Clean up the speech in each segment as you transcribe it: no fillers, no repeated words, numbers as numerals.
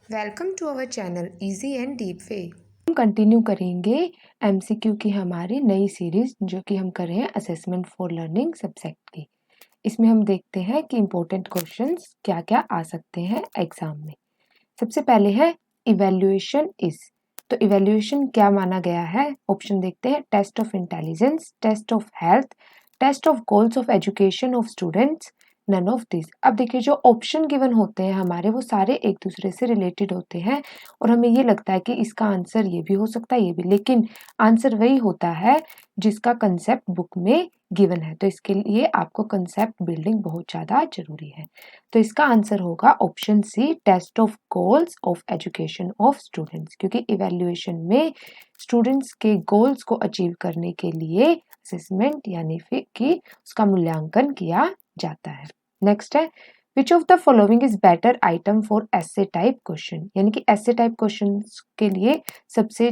Welcome to our channel easy and deep way. हम continue करेंगे MCQ की हमारी नई सीरीज जो कि हम कर रहे हैं असेसमेंट फॉर लर्निंग सब्जेक्ट की। इसमें हम देखते हैं कि इम्पोर्टेंट क्वेश्चंस क्या क्या आ सकते हैं एग्जाम में। सबसे पहले है इवैल्यूएशन इज। तो इवैल्यूएशन क्या माना गया है? ऑप्शन देखते हैं। Test of intelligence, test of health, test of goals of education of students, none of this. अब देखिए जो ऑप्शन गिवन होते हैं हमारे वो सारे एक दूसरे से रिलेटेड होते हैं और हमें ये लगता है कि इसका आंसर ये भी हो सकता है ये भी, लेकिन आंसर वही होता है जिसका कंसेप्ट बुक में गिवन है। तो इसके लिए आपको कंसेप्ट बिल्डिंग बहुत ज़्यादा जरूरी है। तो इसका आंसर होगा option C, test of goals of education of students, क्योंकि इवैल्यूएशन में स्टूडेंट्स के गोल्स को अचीव करने के लिए असेसमेंट यानी फिर कि उसका मूल्यांकन किया जाता है। नेक्स्ट है which of the following is better item for essay type question, यानी कि एसे टाइप क्वेश्चन के लिए सबसे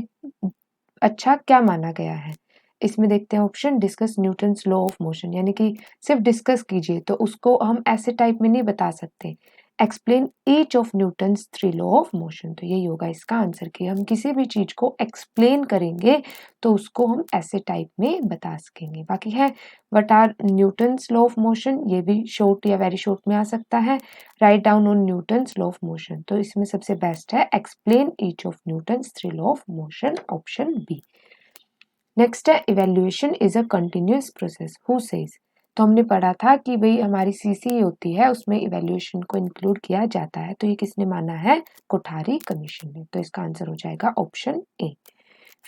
अच्छा क्या माना गया है। इसमें देखते हैं option. Discuss Newton's law of motion, यानी कि सिर्फ डिस्कस कीजिए तो उसको हम ऐसे टाइप में नहीं बता सकते। Explain each of Newton's 3 law of motion, तो यही होगा इसका आंसर कि हम किसी भी चीज को एक्सप्लेन करेंगे तो उसको हम ऐसे टाइप में बता सकेंगे। बाकी है what are Newton's law of motion, ये भी शॉर्ट या वेरी शॉर्ट में आ सकता है। Write down on Newton's law of motion, तो इसमें सबसे बेस्ट है explain each of Newton's 3 law of motion, option B. Next है evaluation is a continuous process, who says. तो हमने पढ़ा था कि भाई हमारी सीसी होती है उसमें इवेल्युएशन को इंक्लूड किया जाता है, तो ये किसने माना है? कोठारी कमीशन ने। तो इसका आंसर हो जाएगा ऑप्शन ए।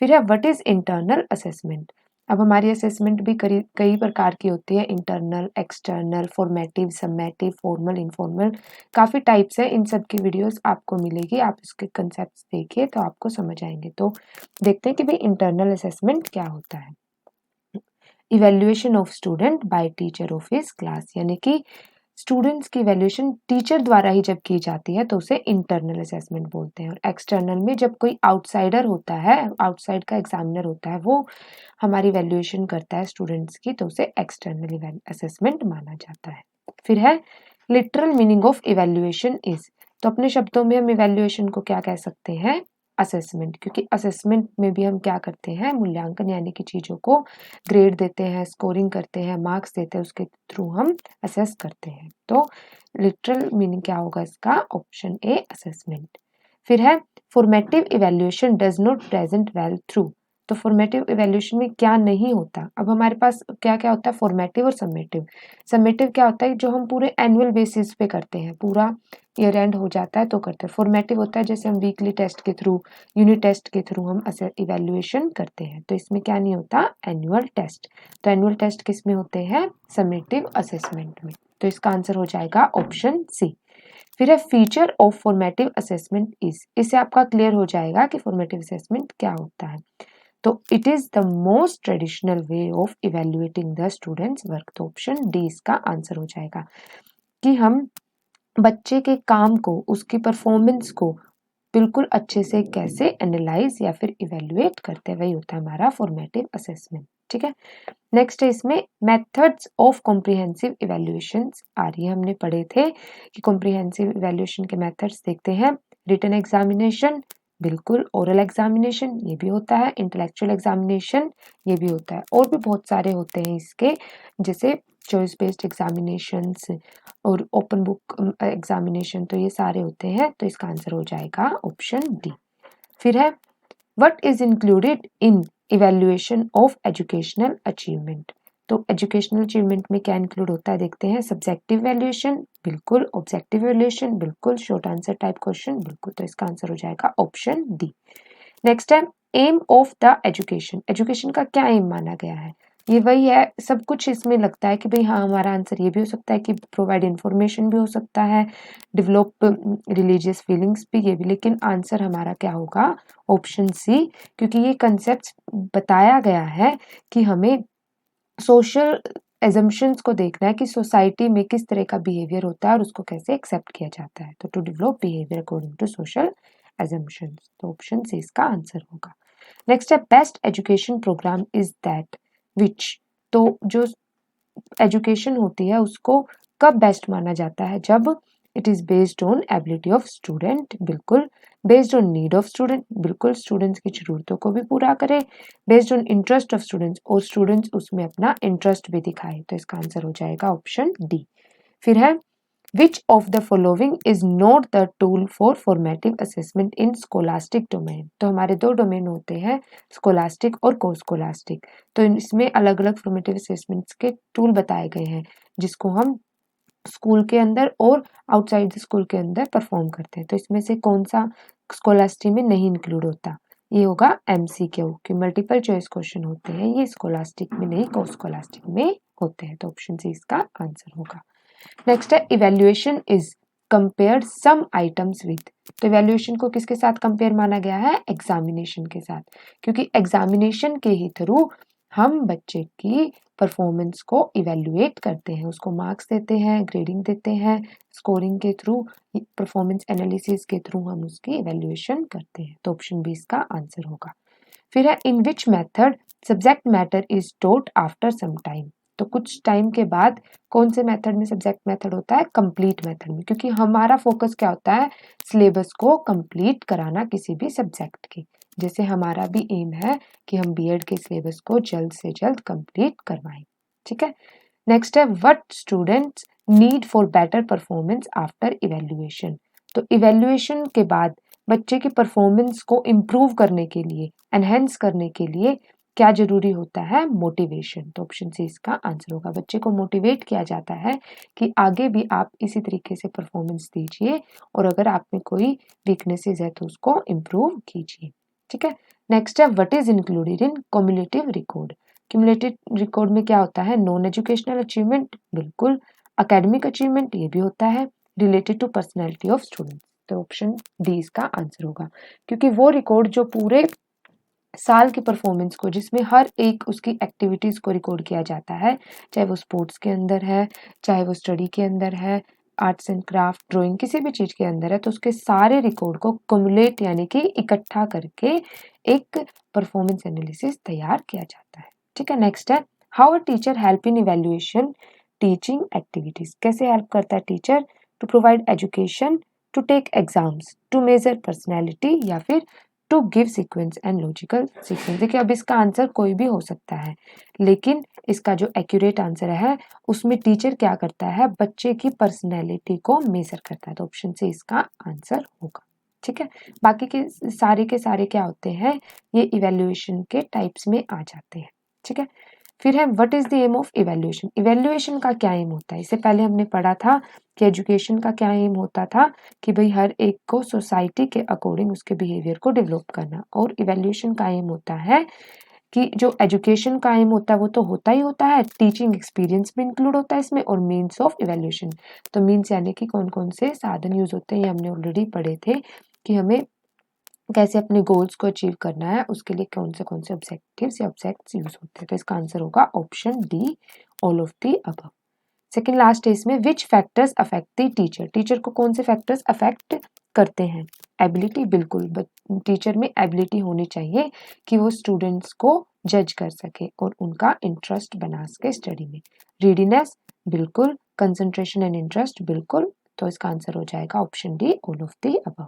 फिर है व्हाट इज इंटरनल असेसमेंट। अब हमारी असेसमेंट भी कई प्रकार की होती है, internal, external, formative, summative, formal, informal, काफ़ी टाइप्स है। इन सब की वीडियोस आपको मिलेगी, आप इसके कंसेप्ट देखिए तो आपको समझ आएंगे। तो देखते हैं कि भाई इंटरनल असेसमेंट क्या होता है। Evaluation of student by teacher of his class, यानी कि स्टूडेंट्स की वैल्यूएशन टीचर द्वारा ही जब की जाती है तो उसे इंटरनल असेसमेंट बोलते हैं। और एक्सटर्नल में जब कोई आउटसाइडर होता है, आउटसाइड का एग्जामिनर होता है, वो हमारी वैल्यूएशन करता है स्टूडेंट्स की, तो उसे एक्सटर्नल असेसमेंट माना जाता है। फिर है literal meaning of evaluation is. तो अपने शब्दों में हम इवेल्युएशन को क्या कह सकते हैं? असेसमेंट, क्योंकि असेसमेंट में भी हम क्या करते हैं? मूल्यांकन, यानी कि चीज़ों को ग्रेड देते हैं, स्कोरिंग करते हैं, मार्क्स देते हैं, उसके थ्रू हम असेस करते हैं। तो लिटरल मीनिंग क्या होगा इसका? Option A, assessment. फिर है formative evaluation does not present well through. तो फॉर्मेटिव इवेल्युएशन में क्या नहीं होता? अब हमारे पास क्या क्या होता है? फॉर्मेटिव और समेटिव। समेटिव क्या होता है? जो हम पूरे एनुअल बेसिस पे करते हैं, पूरा ईयर एंड हो जाता है तो करते हैं। फॉर्मेटिव होता है जैसे हम वीकली टेस्ट के थ्रू, यूनिट टेस्ट के थ्रू हम इवेल्युएशन करते हैं। तो इसमें क्या नहीं होता? Annual test. तो एनुअल टेस्ट किस में होते हैं? समेटिव असेसमेंट में। तो इसका आंसर हो जाएगा ऑप्शन सी। फिर है feature of formative assessment is. इससे आपका क्लियर हो जाएगा कि फॉर्मेटिव असेसमेंट क्या होता है। तो it is the most traditional way of evaluating the students work. तो ऑप्शन डी इसका आंसर हो जाएगा कि हम बच्चे के काम को, उसकी परफॉर्मेंस को बिल्कुल अच्छे से कैसे एनालाइज या फिर इवेल्युएट करते हैं, वही होता है हमारा फॉर्मेटिव असेसमेंट। ठीक है। नेक्स्ट है इसमें मेथड्स ऑफ कॉम्प्रिहेंसिव इवेल्युएशंस आ रही है। हमने पढ़े थे कि कॉम्प्रिहेंसिव इवेल्युएशन के मेथड्स देखते हैं। रिटन एग्जामिनेशन, बिल्कुल। ओरल एग्जामिनेशन, ये भी होता है। इंटेलेक्चुअल एग्जामिनेशन, ये भी होता है। और भी बहुत सारे होते हैं इसके, जैसे चॉइस बेस्ड एग्जामिनेशंस और ओपन बुक एग्जामिनेशन, तो ये सारे होते हैं। तो इसका आंसर हो जाएगा ऑप्शन डी। फिर है what is included in evaluation of educational achievement. तो एजुकेशनल अचीवमेंट में क्या इंक्लूड होता है देखते हैं। सब्जेक्टिव वैल्यूएशन, बिल्कुल। ऑब्जेक्टिव वैल्यूएशन, बिल्कुल। शॉर्ट आंसर टाइप क्वेश्चन, बिल्कुल। तो इसका आंसर हो जाएगा ऑप्शन डी। नेक्स्ट है aim of the education. Education का क्या एम माना गया है? ये वही है, सब कुछ इसमें लगता है कि भाई हाँ, हमारा आंसर ये भी हो सकता है कि प्रोवाइड इंफॉर्मेशन भी हो सकता है, डेवलप रिलीजियस फीलिंग्स भी, ये भी। लेकिन आंसर हमारा क्या होगा? ऑप्शन सी, क्योंकि ये कंसेप्ट बताया गया है कि हमें सोशल एजम्पशंस को देखना है कि सोसाइटी में किस तरह का बिहेवियर होता है और उसको कैसे एक्सेप्ट किया जाता है। तो to develop behaviour according to social assumptions, तो ऑप्शन सी इसका आंसर होगा। नेक्स्ट है best education program is that which. तो जो एजुकेशन होती है उसको कब बेस्ट माना जाता है? जब it is based on ability of student, बिल्कुल। Based on need of student, बिल्कुल स्टूडेंट्स की ज़रूरतों को भी पूरा करे। Based on interest of students, और स्टूडेंट्स उसमें अपना इंटरेस्ट भी दिखाए, तो इसका आंसर हो जाएगा ऑप्शन डी। फिर है Which of the following is not the tool for formative assessment in scholastic domain? तो हमारे दो डोमेन होते हैं, स्कोलास्टिक और को स्कोलास्टिक। तो इसमें अलग अलग फॉर्मेटिव असेसमेंट्स के टूल बताए गए हैं जिसको हम स्कूल के अंदर और आउटसाइड द स्कूल के अंदर परफॉर्म करते हैं। तो इसमें से कौन सा स्कोलास्टिक में नहीं इंक्लूड होता? ये होगा MCQ कि मल्टीपल चॉइस क्वेश्चन होते हैं, ये स्कोलास्टिक में नहीं, को स्कोलास्टिक में होते हैं। तो ऑप्शन सी इसका आंसर होगा। नेक्स्ट है evaluation is compared some items with. तो इवेल्युएशन को किसके साथ कंपेयर माना गया है? एग्जामिनेशन के साथ, क्योंकि एग्जामिनेशन के ही थ्रू हम बच्चे की परफॉर्मेंस को इवेल्युएट करते हैं, उसको मार्क्स देते हैं, ग्रेडिंग देते हैं, स्कोरिंग के थ्रू, परफॉर्मेंस एनालिसिस के थ्रू हम उसकी इवेल्युएशन करते हैं। तो ऑप्शन बी इसका आंसर होगा। फिर है in which method subject matter is taught after some time. तो कुछ टाइम के बाद कौन से मेथड में सब्जेक्ट मेथड होता है? कंप्लीट मेथड में, क्योंकि हमारा फोकस क्या होता है? सिलेबस को कंप्लीट कराना किसी भी सब्जेक्ट की। जैसे हमारा भी एम है कि हम बीएड के सिलेबस को जल्द से जल्द कंप्लीट करवाएं। ठीक है। नेक्स्ट है what students need for better performance after evaluation. तो इवेल्युएशन के बाद बच्चे की परफॉर्मेंस को इम्प्रूव करने के लिए, एनहेंस करने के लिए क्या जरूरी होता है? मोटिवेशन। तो ऑप्शन सी इसका आंसर होगा। बच्चे को मोटिवेट किया जाता है कि आगे भी आप इसी तरीके से परफॉर्मेंस दीजिए, और अगर आप में कोई वीकनेसेस है तो उसको इम्प्रूव कीजिए। ठीक है। नेक्स्ट है what is included in cumulative record. Cumulative record में क्या होता है? नॉन एजुकेशनल अचीवमेंट, बिल्कुल। एकेडमिक अचीवमेंट, ये भी होता है। Related to personality of student, तो ऑप्शन डी इसका आंसर होगा, क्योंकि वो रिकॉर्ड जो पूरे साल की परफॉर्मेंस को, जिसमें हर एक उसकी एक्टिविटीज़ को रिकॉर्ड किया जाता है, चाहे वो स्पोर्ट्स के अंदर है, चाहे वो स्टडी के अंदर है, आर्ट्स एंड क्राफ्ट, ड्राइंग, किसी भी चीज़ के अंदर है, तो उसके सारे रिकॉर्ड को कम्युलेट यानी कि इकट्ठा करके एक परफॉर्मेंस एनालिसिस तैयार किया जाता है। ठीक है। नेक्स्ट है how a teacher help in evaluation teaching activities. कैसे हेल्प करता है teacher? To provide education, to take exams, to measure personality, या फिर to give sequence and logical sequence. देखिए अब इसका आंसर कोई भी हो सकता है, लेकिन इसका जो एक्यूरेट आंसर है उसमें टीचर क्या करता है? बच्चे की पर्सनैलिटी को मेजर करता है। तो ऑप्शन से इसका आंसर होगा। ठीक है। बाकी के सारे क्या होते हैं? ये इवेल्युएशन के टाइप्स में आ जाते हैं। ठीक है। फिर है what is the aim of evaluation. Evaluation का क्या एम होता है? इससे पहले हमने पढ़ा था कि एजुकेशन का क्या एम होता था कि भाई हर एक को सोसाइटी के अकॉर्डिंग उसके बिहेवियर को डेवलप करना, और इवेल्युएशन का एम होता है कि जो एजुकेशन का एम होता है वो तो होता ही होता है, टीचिंग एक्सपीरियंस भी इंक्लूड होता है इसमें, और मीन्स ऑफ इवेल्युएशन। तो मीन्स यानी कि कौन कौन से साधन यूज होते हैं, ये हमने ऑलरेडी पढ़े थे कि हमें कैसे अपने गोल्स को अचीव करना है, उसके लिए कौन से ऑब्जेक्टिव्स या ऑब्जेक्ट्स यूज होते हैं। तो इसका आंसर होगा option D, all of the above. Second last है इसमें विच factors affect the teacher. Teacher को कौन से फैक्टर्स अफेक्ट करते हैं? एबिलिटी, बिल्कुल। टीचर में एबिलिटी होनी चाहिए कि वो स्टूडेंट्स को जज कर सके और उनका इंटरेस्ट बना सके स्टडी में। रीडीनेस, बिल्कुल। कंसंट्रेशन एंड इंटरेस्ट, बिल्कुल। तो इसका आंसर हो जाएगा option D, all of the above.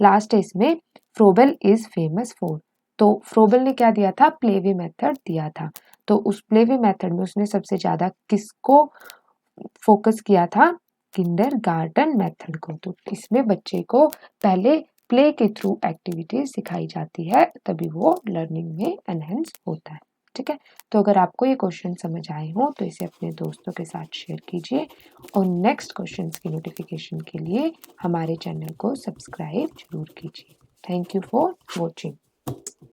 Last है इसमें फ्रोबेल इज फेमस फॉर। तो फ्रोबेल ने क्या दिया था? प्लेवे मेथड दिया था। तो उस प्लेवे मेथड में उसने सबसे ज्यादा किसको फोकस किया था? किंडरगार्टन मेथड को। तो इसमें बच्चे को पहले प्ले के थ्रू एक्टिविटीज सिखाई जाती है, तभी वो लर्निंग में एनहेंस होता है। ठीक है। तो अगर आपको ये क्वेश्चन समझ आए हो तो इसे अपने दोस्तों के साथ शेयर कीजिए, और नेक्स्ट क्वेश्चन की नोटिफिकेशन के लिए हमारे चैनल को सब्सक्राइब जरूर कीजिए। Thank you for watching.